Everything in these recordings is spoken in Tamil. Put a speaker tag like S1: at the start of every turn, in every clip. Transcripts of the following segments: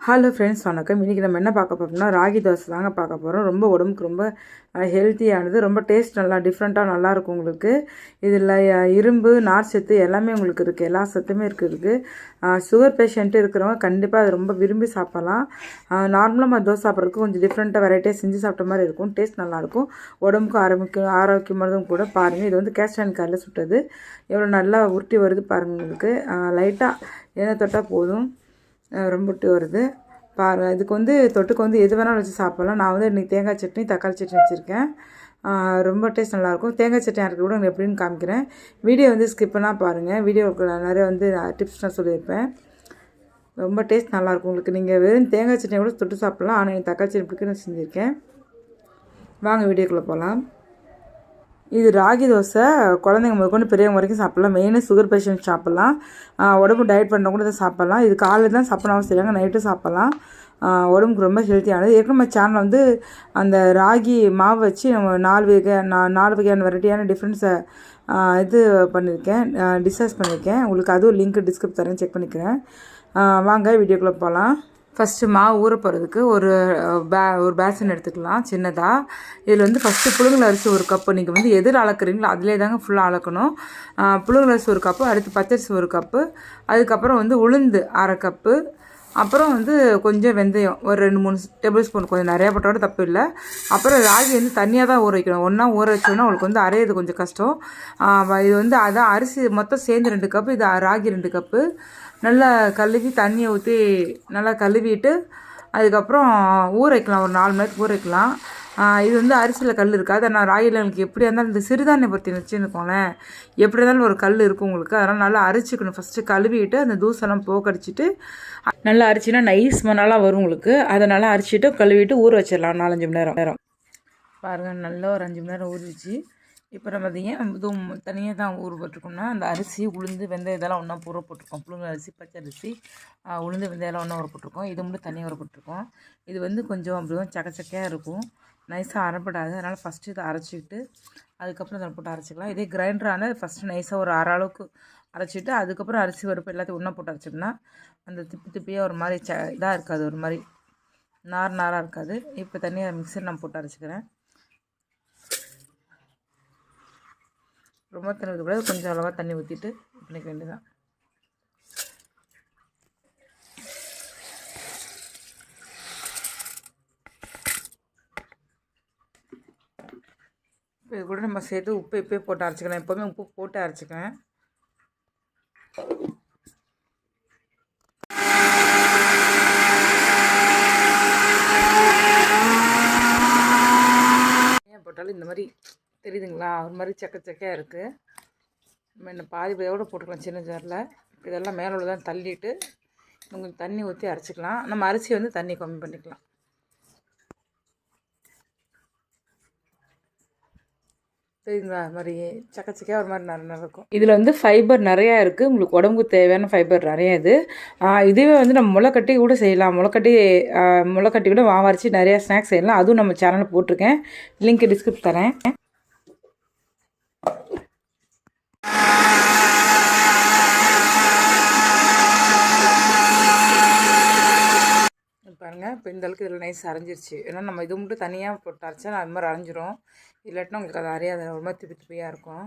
S1: ஹலோ ஃப்ரெண்ட்ஸ், வணக்கம். இன்றைக்கி நம்ம என்ன பார்க்க போகிறோம்னா ராகி தோசை தாங்க பார்க்க போகிறோம். ரொம்ப உடம்புக்கு ரொம்ப ஹெல்த்தியானது, ரொம்ப டேஸ்ட் நல்லா டிஃப்ரெண்ட்டாக நல்லாயிருக்கும். உங்களுக்கு இதில் இரும்பு, நார் சத்து எல்லாமே உங்களுக்கு இருக்குது, எல்லா சத்துமே இருக்குது. சுகர் பேஷண்ட்டு இருக்கிறவங்க கண்டிப்பாக அது ரொம்ப விரும்பி சாப்பிட்லாம். நார்மலாக தோசை சாப்பிட்றதுக்கு கொஞ்சம் டிஃப்ரெண்ட்டாக வெரைட்டியாக செஞ்சு சாப்பிட்ட மாதிரி இருக்கும். டேஸ்ட் நல்லாயிருக்கும், உடம்புக்கு ஆரோக்கியமானதும் கூட. பாருங்கள், இது வந்து கேஸ்ட் அண்ட் கல்லில் சுட்டது. எவ்வளோ நல்லா உருட்டி வருது பாருங்கள். உங்களுக்கு லைட்டாக எண்ணெய் தொட்டால் போதும், ரொம்ப வருது பாரு. இதுக்கு வந்து தொட்டுக்கு வந்து எது வேணாலும் வச்சு சாப்பிட்லாம். நான் வந்து இன்றைக்கி தேங்காய் சட்னி, தக்காளி சட்னி வச்சுருக்கேன். ரொம்ப டேஸ்ட் நல்லாயிருக்கும். தேங்காய் சட்னி அரைக்க கூட நான் எப்படின்னு காமிக்கிறேன். வீடியோ வந்து ஸ்கிப் பண்ணால் பாருங்கள். வீடியோவுக்கு நிறைய வந்து டிப்ஸ் நான் சொல்லியிருப்பேன். ரொம்ப டேஸ்ட் நல்லாயிருக்கும். உங்களுக்கு நீங்கள் வெறும் தேங்காய் சட்னி கூட தொட்டு சாப்பிட்லாம். ஆனால் எனக்கு தக்காளி சட்னி பிடிக்க நான் செஞ்சுருக்கேன். வாங்க வீடியோக்குள்ளே போகலாம். இது ராகி தோசை குழந்தைங்க முதற்கொண்டு பெரியவங்க வரைக்கும் சாப்பிட்லாம். மெயினாக சுகர் பேஷண்ட் சாப்பிட்லாம். உடம்பு டயட் பண்ணுறவங்க கூட இதை சாப்பிட்லாம். இது காலையில் தான் சாப்பிட்ணும் செய்வாங்க, நைட்டும் சாப்பிட்லாம். உடம்புக்கு ரொம்ப ஹெல்த்தியானது. ஏற்கனவே நம்ம சேனல் வந்து அந்த ராகி மாவு வச்சு நம்ம 4 வகையான வெரைட்டியான டிஃப்ரெண்ட்ஸை இது பண்ணியிருக்கேன், டிஸ்கஸ் பண்ணியிருக்கேன். உங்களுக்கு அதுவும் லிங்க் டிஸ்கிரிப்ஷன் தரேன், செக் பண்ணிக்கிறேன். வாங்க வீடியோக்குள்ளே போகலாம். ஃபஸ்ட்டு மாவு ஊற போகிறதுக்கு ஒரு பேசன் எடுத்துக்கலாம் சின்னதாக. இதில் வந்து ஃபஸ்ட்டு புழுங்கல் அரிசி ஒரு கப்பு. நீங்கள் வந்து எதில் அளக்குறீங்களோ அதிலே தாங்க ஃபுல்லாக அளக்கணும். புழுங்கல் அரிசி ஒரு கப்பு, அடுத்து பச்சரிசி ஒரு கப்பு, அதுக்கப்புறம் வந்து உளுந்து அரை கப்பு, அப்புறம் வந்து கொஞ்சம் வெந்தயம் ஒரு 2-3 டேபிள் ஸ்பூன், கொஞ்சம் நிறையா போட்டோட தப்பு இல்லை. அப்புறம் ராகி வந்து தனியாக தான் ஊற வைக்கணும். ஒன்றா ஊற வச்சோன்னா உங்களுக்கு வந்து அரையிறது கொஞ்சம் கஷ்டம். இது வந்து அதான் அரிசி மொத்தம் சேர்ந்து 2 கப்பு, இது ராகி 2 கப்பு. நல்லா கழுவி தண்ணியை ஊற்றி நல்லா கழுவிட்டு அதுக்கப்புறம் ஊற வைக்கலாம். ஒரு 4 மணி நேரத்துக்கு ஊற வைக்கலாம். இது வந்து அரிசியில் கல் இருக்காது. நான் ராகியில் எனக்கு எப்படியா இருந்தாலும் இந்த சிறுதானிய பற்றி வச்சுருக்கோங்களேன், எப்படி இருந்தாலும் ஒரு கல் இருக்கும் உங்களுக்கு. அதனால் நல்லா அரைச்சிக்கணும். ஃபஸ்ட்டு கழுவிட்டு அந்த தூசெல்லாம் போக்கடிச்சிட்டு நல்லா அரிச்சினா நைஸ் மணாலாக வரும் உங்களுக்கு. அதை நல்லா அரிச்சிட்டு கழுவிட்டு ஊற வச்சிடலாம் 4-5 மணி நேரம். பாருங்கள், நல்லா ஒரு 5 மணி நேரம் ஊறிச்சு. இப்போ நம்ம அதை ஏன் இதுவும் தனியாக தான் ஊற போட்டிருக்கோம்னா, அந்த அரிசி உளுந்து வெந்தயம் இதெல்லாம் ஒன்றா ஊற போட்டிருக்கோம். புழுங்கல் அரிசி, பச்சரிசி, உளுந்து வெந்தயம்லாம் ஒன்றா ஊற போட்டிருக்கோம். இது மட்டும் தனியாக ஊற போட்டிருக்கோம். இது வந்து கொஞ்சம் அப்படி சக்கையாக இருக்கும், நைஸாக அரைப்படாது. அதனால் ஃபஸ்ட்டு இதை அரைச்சிக்கிட்டு அதுக்கப்புறம் இதில் போட்டு அரைச்சிக்கலாம். இதே கிரைண்டரான ஃபஸ்ட்டு நைஸாக ஒரு அரை அளவுக்கு அரைச்சிட்டு அதுக்கப்புறம் அரிசி பருப்பு எல்லாத்தையும் ஒன்றா போட்டு அரைச்சோம்னா அந்த திப்பியாக ஒரு மாதிரி இதாக இருக்காது, ஒரு மாதிரி நாராக இருக்காது. இப்போ தனியாக மிக்சர் நான் போட்டு அரைச்சிக்கிறேன். ரொம்ப தண்ணி ஊற்றக்கூடாது, கொஞ்சம் அளவாக தண்ணி ஊற்றிட்டு பண்ணிக்க வேண்டியதான். இப்போ இது கூட நம்ம சேர்த்து உப்பு இப்போயே போட்டு அரைச்சிக்கலாம். எப்போவுமே உப்பு போட்டு அரைச்சிக்கிறேன். ஏன் போட்டாலும் இந்த மாதிரி தெரியுதுங்களா, ஒரு மாதிரி சக்கையாக இருக்குது. நம்ம என்ன பாதி கூட போட்டுக்கலாம் சின்ன ஜாரில். இதெல்லாம் மேலே உள்ளதான் தள்ளிட்டு கொஞ்சம் தண்ணி ஊற்றி அரைச்சிக்கலாம். நம்ம அரிசி வந்து தண்ணி கம்மி பண்ணிக்கலாம். தெரியுங்களா, அது மாதிரி சக்கையாக ஒரு மாதிரி நிறைய இருக்கும். இதில் வந்து ஃபைபர் நிறையா இருக்குது. உங்களுக்கு உடம்புக்கு தேவையான ஃபைபர் நிறையா இது. இதுவே வந்து நம்ம முளைக்கட்டி கூட செய்யலாம். முளைக்கட்டி கூட மாவரைச்சி நிறையா ஸ்நாக்ஸ் செய்யலாம். அதுவும் நம்ம சேனலில் போட்டிருக்கேன், லிங்க் டிஸ்கிரிப்ஷன் தரேன். பாருங்கள், இப்போ இந்த அளவுக்கு இதில் நைஸ் அரைஞ்சிருச்சு. ஏன்னா நம்ம இது மட்டும் தனியாக போட்டு அரைச்சா அது மாதிரி அரைஞ்சிரும். இல்லாட்டினா உங்களுக்கு அது அரையாது, ஒரு மாதிரி திப்பியாக இருக்கும்.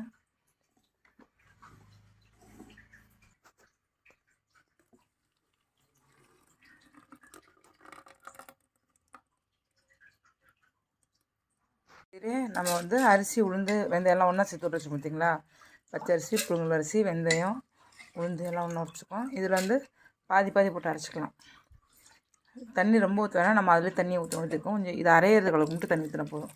S1: சரி, நம்ம வந்து அரிசி உளுந்து வெந்தயம்லாம் ஒன்றா சேர்த்து விட்டு வச்சு பார்த்தீங்களா. பச்சரிசி, புழுங்கல் அரிசி, வெந்தயம், உளுந்து எல்லாம் ஒன்றா வச்சுக்கோம். இதில் வந்து பாதி போட்டு அரைச்சிக்கலாம். தண்ணி ரொம்ப ஊற்ற வேணால், நம்ம அதில் தண்ணியை ஊற்றிருக்கோம். கொஞ்சம் இது அரையிறது அளவுக்கு மட்டும் தண்ணி ஊற்றினா போதும்.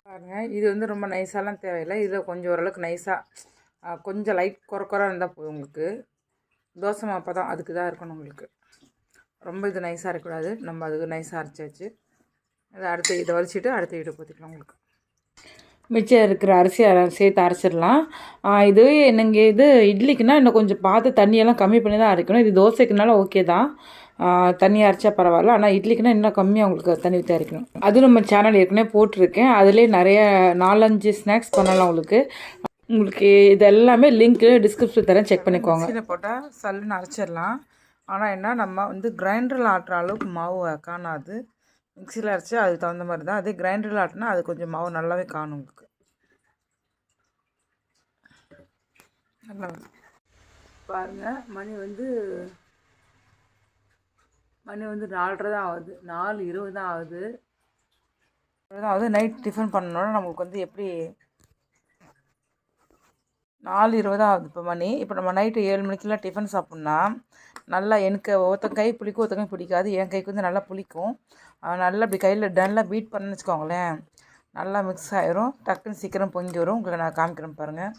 S1: பாருங்கள், இது வந்து ரொம்ப நைஸாலாம் தேவையில்லை. இதில் கொஞ்சம் ஓரளவுக்கு நைஸாக கொஞ்சம் லைட் குறை இருந்தால் போதும் உங்களுக்கு. தோசை மாப்பா தான் அதுக்கு தான் இருக்கணும் உங்களுக்கு. ரொம்ப இது நைஸாக இருக்கக்கூடாது. நம்ம அதுக்கு நைஸாக அரைச்சாச்சு. அதை இதை வலிச்சிட்டு அடுத்த வீடு ஊற்றிக்கலாம். உங்களுக்கு மிச்சம் இருக்கிற அரிசி சேர்த்து அரைச்சிடலாம். இது நீங்கள் இது இட்லிக்குன்னா இன்னும் கொஞ்சம் பார்த்து தண்ணியெல்லாம் கம்மி பண்ணி தான் அரைக்கணும். இது தோசைக்குனால ஓகே தான், தண்ணி அரைச்சா பரவாயில்ல. ஆனால் இட்லிக்குன்னா இன்னும் கம்மியாக உங்களுக்கு தண்ணி ஊற்றி அரைக்கணும். அது நம்ம சேனல் ஏற்கனவே போட்டிருக்கேன். அதிலே நிறைய 4-5 ஸ்நாக்ஸ் பண்ணலாம் உங்களுக்கு. உங்களுக்கு இது எல்லாமே லிங்க்கு டிஸ்கிரிப்ஷன் தரேன், செக் பண்ணிக்கோங்க. மிக்சியில் போட்டால் சல்லுன்னு அரைச்சிடலாம். ஆனால் என்ன, நம்ம வந்து கிரைண்டரில் ஆட்டுற அளவுக்கு மாவு காணாது. மிக்சியில் அரைச்சி அதுக்கு தகுந்த மாதிரி தான். அதே கிரைண்டரில் ஆட்டினா அது கொஞ்சம் மாவு நல்லாவே காணும் உங்களுக்கு. நல்லா பாருங்கள், மணி வந்து 4:30 தான் ஆகுது. 4:20 தான் ஆகுது. அதாவது நைட் டிஃபன் பண்ணணுன்னா நம்மளுக்கு வந்து எப்படி 4:20 தான் ஆகுது இப்போ மணி. இப்போ நம்ம நைட்டு 7 மணிக்கெலாம் டிஃபன் சாப்பிட்னா நல்லா எனக்கு ஒருத்தன் கை பிடிக்கும், ஒருத்தங்க பிடிக்காது. என் கைக்கு வந்து நல்லா பிடிக்கும். நல்லா இப்படி கையில் நல்லா பீட் பண்ணணுன்னு வச்சுக்கோங்களேன், நல்லா மிக்ஸ் ஆகிரும். டக்குன்னு சீக்கிரம் பொங்கி வரும். உங்களுக்கு நான் காமிக்கிறேன் பாருங்கள்.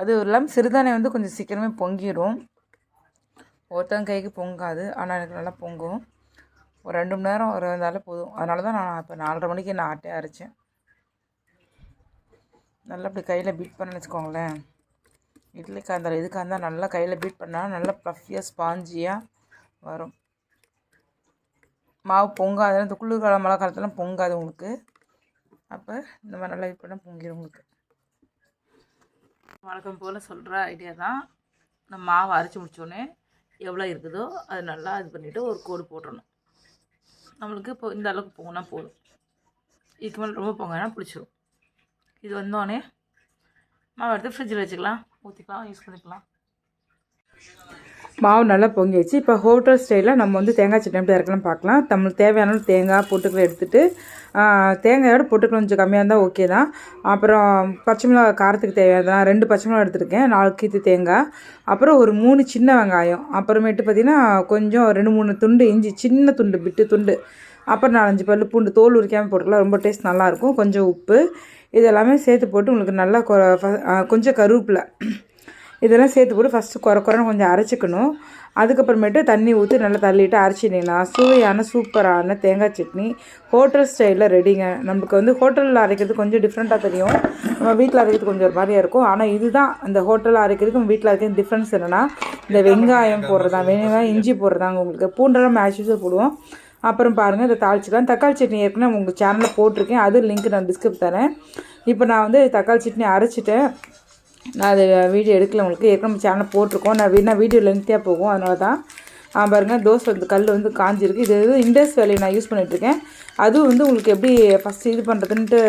S1: அது இல்லாமல் சிறுதானியம் வந்து கொஞ்சம் சீக்கிரமே பொங்கிடும். ஒருத்தங்க கைக்கு பொங்காது, ஆனால் எனக்கு நல்லா பொங்கும். ஒரு 2 மணி நேரம் இருந்தாலும் போதும். அதனால தான் நான் இப்போ 4:30 மணிக்கு நான் ஆட்டே அரைச்சேன். நல்லா இப்படி கையில் பீட் பண்ண வச்சுக்கோங்களேன். இட்லிக்காக இருந்தாலும் எதுக்காக இருந்தால் நல்லா கையில் பீட் பண்ணால் நல்லா ப்ளஃபியாக ஸ்பாஞ்சியாக வரும். மாவு பொங்காது. இந்த குளிர்காலம் மழை காலத்துலாம் பொங்காது உங்களுக்கு. அப்போ இந்த மாதிரி நல்லா பீட் பண்ணால் பொங்கிடும் உங்களுக்கு. வழக்கம் போல் சொல்கிற ஐடியா தான். நம்ம மாவு அரைச்சி முடித்தோடனே எவ்வளோ இருக்குதோ அது நல்லா இது பண்ணிவிட்டு ஒரு கோடு போட்டுடணும். நம்மளுக்கு இப்போ இந்த அளவுக்கு பொங்கினா போதும். இதுக்கு மேலே ரொம்ப பொங்கினா பிடிச்சிரும். இது வந்தோடனே மாவு எடுத்து ஃப்ரிட்ஜில் வச்சுக்கலாம், ஊற்றிக்கலாம், யூஸ் பண்ணிக்கலாம். மாவு நல்லா பொங்கிடுச்சு. இப்போ ஹோட்டல் ஸ்டைலில் நம்ம வந்து தேங்காய் சட்னி எப்படி இறக்கலாம் பார்க்கலாம். நம்மளுக்கு தேவையான தேங்காய் பொட்டுக்களை எடுத்துகிட்டு, தேங்காயோட பொட்டுக்கள் கொஞ்சம் கம்மியாக இருந்தால் ஓகே தான். அப்புறம் பச்சை மிளகா காரத்துக்கு தேவையானதான் 2 பச்சை மிளகா எடுத்துருக்கேன், 4 கீத்து தேங்காய், அப்புறம் ஒரு 3 சின்ன வெங்காயம், அப்புறமேட்டு பார்த்திங்கன்னா கொஞ்சம் 2-3 துண்டு இஞ்சி, சின்ன துண்டு பிட்டு துண்டு, அப்புறம் 4-5 பல்லு பூண்டு தோல் உரிக்காமல் போட்டுக்கலாம், ரொம்ப டேஸ்ட் நல்லாயிருக்கும். கொஞ்சம் உப்பு, இதெல்லாமே சேர்த்து போட்டு உங்களுக்கு நல்லா கொஞ்சம் கருவேப்பிலை இதெல்லாம் சேர்த்து போட்டு ஃபஸ்ட்டு குறைன்னு கொஞ்சம் அரைச்சிக்கணும். அதுக்கப்புறமேட்டு தண்ணி ஊற்றி நல்லா தள்ளிட்டு அரைச்சிட்டிங்கன்னா சுவையான சூப்பரான தேங்காய் சட்னி ஹோட்டல் ஸ்டைலில் ரெடிங்க. நமக்கு வந்து ஹோட்டலில் அரைக்கிறது கொஞ்சம் டிஃப்ரெண்ட்டாக தெரியும், நம்ம வீட்டில் அரைக்கிறது கொஞ்சம் ஒரு மாதிரியாக இருக்கும். ஆனால் இதுதான் இந்த ஹோட்டலில் அரைக்கிறதுக்கும் வீட்டில் அரைக்கிறது டிஃப்ரென்ஸ் என்னென்னா, இந்த வெங்காயம் போடுறதான், வெங்காயம் இஞ்சி போடுறதாங்க. உங்களுக்கு பூண்டெல்லாம் மேட்சஸாக போடுவோம். அப்புறம் பாருங்கள், இதை தாளிச்சிக்கலாம். தக்காளி சட்னி ஏற்கனவே உங்கள் சேனலில் போட்டிருக்கேன், அது லிங்க் நான் டிஸ்கிரிப்ஷன் தரேன். இப்போ நான் வந்து தக்காளி சட்னி அரைச்சிட்டேன். நான் அது வீடியோ எடுக்கல, உங்களுக்கு ஏற்கனவே சேனல் போட்டிருக்கோம். நான் வீடியோ லென்த்தியாக போகும், அதனால தான். பாருங்கள், தோசை வந்து கல் வந்து காஞ்சிருக்கு. இது இண்டஸ் வேலையை நான் யூஸ் பண்ணிகிட்ருக்கேன். அதுவும் வந்து உங்களுக்கு எப்படி ஃபஸ்ட்டு இது பண்ணுறதுன்ட்டு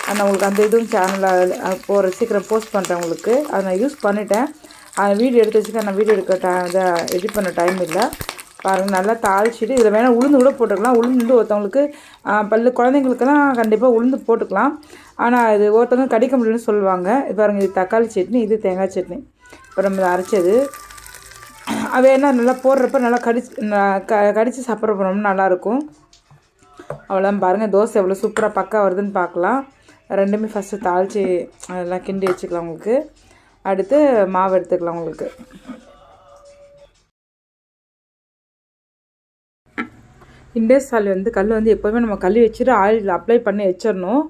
S1: நான் உங்களுக்கு அந்த இதுவும் சேனலில் சீக்கிரம் போஸ்ட் பண்ணுறேன் உங்களுக்கு. அதை நான் யூஸ் பண்ணிட்டேன். அந்த வீடியோ எடுத்து வச்சுக்க, நான் வீடியோ எடுக்க இதை எடிட் பண்ண டைம் இல்லை. பாருங்கள், நல்லா தாளிச்சிட்டு இதில் வேணால் உளுந்து கூட போட்டுக்கலாம். உளுந்து வந்து ஒருத்தவங்களுக்கு குழந்தைங்களுக்கெல்லாம் கண்டிப்பாக உளுந்து போட்டுக்கலாம். ஆனால் இது ஒருத்தவங்க கடிக்க முடியும்னு சொல்லுவாங்க. பாருங்கள், இது தக்காளி சட்னி, இது தேங்காய் சட்னி. இப்போ நம்ம அரைச்சது வேணா நல்லா போடுறப்ப நல்லா கடித்து சாப்பிட்ற போனோம்னா நல்லாயிருக்கும். அவ்வளோதான். பாருங்கள், தோசை எவ்வளோ சூப்பராக பக்கா வருதுன்னு பார்க்கலாம். ரெண்டுமே ஃபஸ்ட்டு தாளித்து அதெல்லாம் கிண்டி வச்சுக்கலாம். உங்களுக்கு அடுத்து மாவு எடுத்துக்கலாம். உங்களுக்கு இண்டஸ் ஆயில் வந்து கல் வந்து எப்போவுமே நம்ம கழுவி வச்சுட்டு ஆயில் அப்ளை பண்ணி வச்சிடணும்.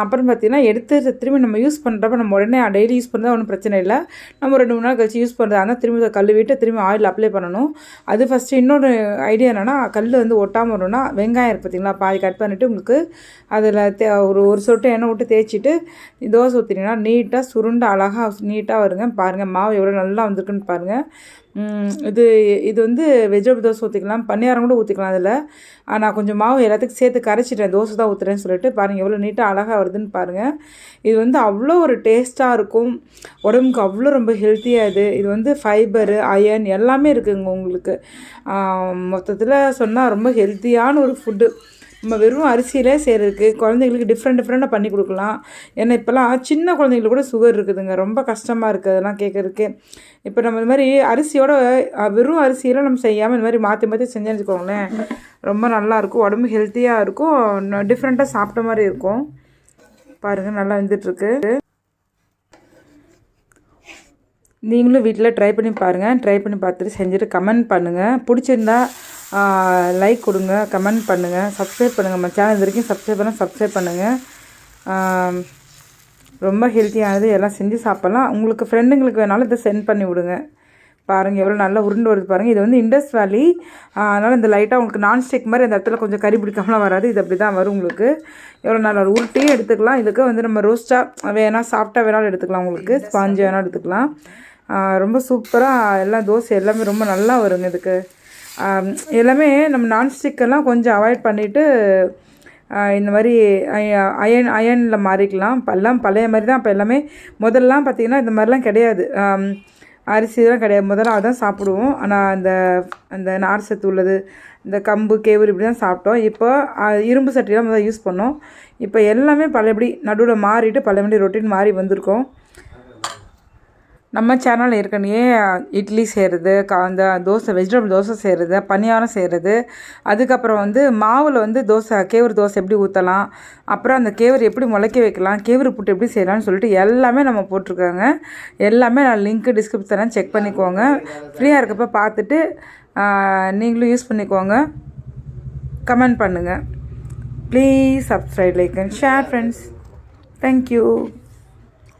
S1: அப்புறம் பார்த்திங்கன்னா எடுத்து திரும்பி நம்ம யூஸ் பண்ணுறப்ப நம்ம உடனே டெய்லி யூஸ் பண்ணுறதா ஒன்றும் பிரச்சனை இல்லை. நம்ம 2 3 நாள் கழிச்சு யூஸ் பண்ணுறதா இருந்தால் திரும்பி கழுவிட்டு திரும்பி ஆயில் அப்ளை பண்ணணும். அது ஃபஸ்ட்டு. இன்னொரு ஐடியா என்னென்னா, கல் வந்து ஒட்டாமல் வரணும்னா வெங்காயம் இருக்குது பார்த்திங்களா, பாதி கட் பண்ணிவிட்டு உங்களுக்கு அதில் ஒரு சொட்டு எண்ணெய் விட்டு தேய்ச்சிட்டு தோசை ஊற்றினீங்கன்னா நீட்டாக சுருண்டு அழகாக நீட்டாக வருங்க. பாருங்கள், மாவு எவ்வளோ நல்லா வந்திருக்குன்னு பாருங்கள். இது வந்து வெஜிடபிள் தோசை ஊற்றிக்கலாம், பணியாரம் கூட ஊற்றிக்கலாம். அதில் நான் கொஞ்சம் மாவு எல்லாத்துக்கும் சேர்த்து கரைச்சிட்டேன், தோசை தான் ஊற்றுறேன்னு சொல்லிட்டு. பாருங்கள், எவ்வளோ நீட்டாக அழகாக வருதுன்னு பாருங்கள். இது வந்து அவ்வளோ ஒரு டேஸ்ட்டாக இருக்கும், உடம்புக்கு அவ்வளோ ரொம்ப ஹெல்த்தியாக. இது வந்து ஃபைபரு, அயன் எல்லாமே இருக்குதுங்க உங்களுக்கு. மொத்தத்தில் சொன்னால் ரொம்ப ஹெல்த்தியான ஒரு ஃபுட்டு. நம்ம வெறும் அரிசியிலே செய்கிறதுக்கு குழந்தைங்களுக்கு டிஃப்ரெண்ட்டாக பண்ணி கொடுக்கலாம். ஏன்னா இப்போல்லாம் சின்ன குழந்தைங்களுக்கு கூட சுகர் இருக்குதுங்க, ரொம்ப கஷ்டமாக இருக்குது அதெல்லாம் கேட்குறதுக்கு. இப்போ நம்ம இந்த மாதிரி அரிசியோட வெறும் அரிசியெல்லாம் நம்ம செய்யாமல் இந்த மாதிரி மாற்றி மாற்றி செஞ்சேன்னு வச்சுக்கோங்களேன், ரொம்ப நல்லாயிருக்கும், உடம்பு ஹெல்த்தியாக இருக்கும், டிஃப்ரெண்ட்டாக சாப்பிட்ட மாதிரி இருக்கும். பாருங்கள், நல்லா வந்துட்டுருக்கு. நீங்களும் வீட்டில் ட்ரை பண்ணி பாருங்கள். ட்ரை பண்ணி பார்த்துட்டு செஞ்சுட்டு கமெண்ட் பண்ணுங்கள். பிடிச்சிருந்தா லைக் கொடுங்க, கமெண்ட் பண்ணுங்கள், சப்ஸ்கிரைப் பண்ணுங்கள். நம்ம சேனல் இது வரைக்கும் சப்ஸ்கிரைப் பண்ணுங்கள். ரொம்ப ஹெல்த்தியானது, எல்லாம் செஞ்சு சாப்பிட்லாம். உங்களுக்கு ஃப்ரெண்டுங்களுக்கு வேணாலும் இதை சென்ட் பண்ணி விடுங்க. பாருங்கள் எவ்வளோ நல்லா உருண்டு வருது பாருங்கள். இது வந்து இண்டஸ் வேலி, அதனால் இந்த லைட்டாக உங்களுக்கு நான்ஸ்டிக் மாதிரி அந்த இடத்துல கொஞ்சம் கறி பிடிக்காமலாம் வராது. இது அப்படி தான் வரும் உங்களுக்கு. எவ்வளோ நல்லா உருட்டியும் எடுத்துக்கலாம். இதுக்கு வந்து நம்ம ரோஸ்ட்டாக வேணால் சாஃப்டாக வேணாலும் எடுத்துக்கலாம், உங்களுக்கு ஸ்பாஞ்சு வேணாலும் எடுத்துக்கலாம். ரொம்ப சூப்பராக எல்லாம் தோசை எல்லாமே ரொம்ப நல்லா வருங்க. இதுக்கு எல்லாமே நம்ம நான்ஸ்டிக்கெல்லாம் கொஞ்சம் அவாய்ட் பண்ணிவிட்டு இந்த மாதிரி அயனில் மாறிக்கலாம். எல்லாம் பழைய மாதிரி தான் இப்போ எல்லாமே. முதல்லாம் பார்த்திங்கன்னா இந்த மாதிரிலாம் கிடையாது, அரிசிலாம் கிடையாது. முதல்ல அதான் சாப்பிடுவோம். ஆனால் அந்த நார் சத்து உள்ளது, இந்த கம்பு கேவுரு இப்படி தான் சாப்பிட்டோம். இப்போ இரும்பு சட்டிலாம் முதல்ல யூஸ் பண்ணோம். இப்போ எல்லாமே பழையபடி நடுவில் மாறிட்டு பழையபடி ரொட்டீன் மாறி வந்திருக்கோம். நம்ம சேனலில் ஏற்கனவே இட்லி செய்கிறது, அந்த தோசை வெஜிடபிள் தோசை செய்கிறது, பணியாரம் செய்கிறது, அதுக்கப்புறம் வந்து மாவில் வந்து கேவுரு தோசை எப்படி ஊற்றலாம், அப்புறம் அந்த கேவுரு எப்படி முளைக்க வைக்கலாம், கேவுரு புட்டு எப்படி செய்யலாம்னு சொல்லிட்டு எல்லாமே நம்ம போட்டிருக்காங்க. எல்லாமே நான் லிங்க்கு டிஸ்கிரிப்ஷனில் செக் பண்ணிக்கோங்க. ஃப்ரீயாக இருக்கப்போ பார்த்துட்டு நீங்களும் யூஸ் பண்ணிக்கோங்க. கமெண்ட் பண்ணுங்கள். Please subscribe, like and share friends. Thank you.